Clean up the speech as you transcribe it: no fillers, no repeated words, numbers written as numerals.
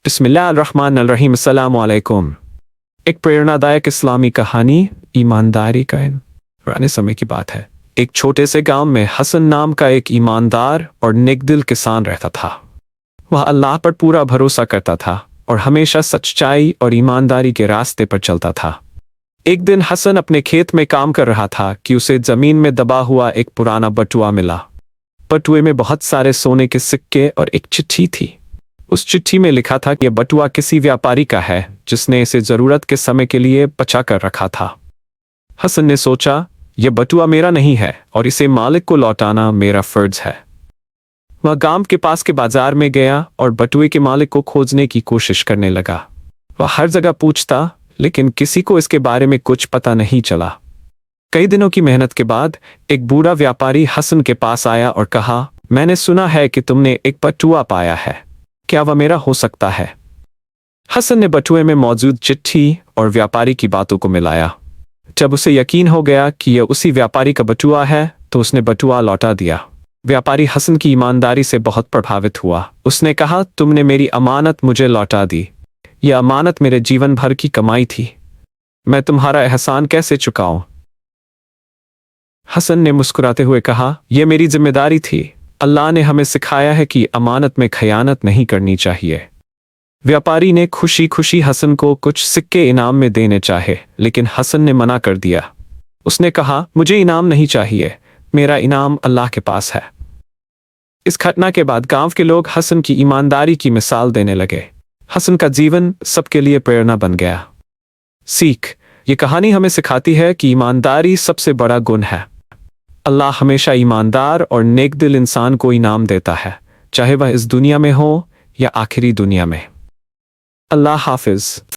बिस्मिल्लाहिर्रहमानिर्रहीम। अस्सलामु अलैकुम। एक प्रेरणादायक इस्लामी कहानी ईमानदारी का पुराने समय की बात है। एक छोटे से गांव में हसन नाम का एक ईमानदार और नेकदिल किसान रहता था। वह अल्लाह पर पूरा भरोसा करता था और हमेशा सच्चाई और ईमानदारी के रास्ते पर चलता था। एक दिन हसन अपने खेत में काम कर रहा था कि उसे जमीन में दबा हुआ एक पुराना बटुआ मिला। बटुए में बहुत सारे सोने के सिक्के और एक चिट्ठी थी। उस चिट्ठी में लिखा था कि यह बटुआ किसी व्यापारी का है जिसने इसे जरूरत के समय के लिए बचा कर रखा था। हसन ने सोचा, यह बटुआ मेरा नहीं है और इसे मालिक को लौटाना मेरा फर्ज है। वह गांव के पास के बाजार में गया और बटुए के मालिक को खोजने की कोशिश करने लगा। वह हर जगह पूछता, लेकिन किसी को इसके बारे में कुछ पता नहीं चला। कई दिनों की मेहनत के बाद एक बूढ़ा व्यापारी हसन के पास आया और कहा, मैंने सुना है कि तुमने एक बटुआ पाया है, क्या वह मेरा हो सकता है? हसन ने बटुए में मौजूद चिट्ठी और व्यापारी की बातों को मिलाया। जब उसे यकीन हो गया कि यह उसी व्यापारी का बटुआ है तो उसने बटुआ लौटा दिया। व्यापारी हसन की ईमानदारी से बहुत प्रभावित हुआ। उसने कहा, तुमने मेरी अमानत मुझे लौटा दी। यह अमानत मेरे जीवन भर की कमाई थी, मैं तुम्हारा एहसान कैसे चुकाऊं? हसन ने मुस्कुराते हुए कहा, यह मेरी जिम्मेदारी थी। अल्लाह ने हमें सिखाया है कि अमानत में खयानत नहीं करनी चाहिए। व्यापारी ने खुशी खुशी हसन को कुछ सिक्के इनाम में देने चाहे, लेकिन हसन ने मना कर दिया। उसने कहा, मुझे इनाम नहीं चाहिए, मेरा इनाम अल्लाह के पास है। इस घटना के बाद गांव के लोग हसन की ईमानदारी की मिसाल देने लगे। हसन का जीवन सबके लिए प्रेरणा बन गया। सीख, ये कहानी हमें सिखाती है कि ईमानदारी सबसे बड़ा गुण है। अल्लाह हमेशा ईमानदार और नेकदिल इंसान को इनाम देता है, चाहे वह इस दुनिया में हो या आखिरी दुनिया में। अल्लाह हाफिज।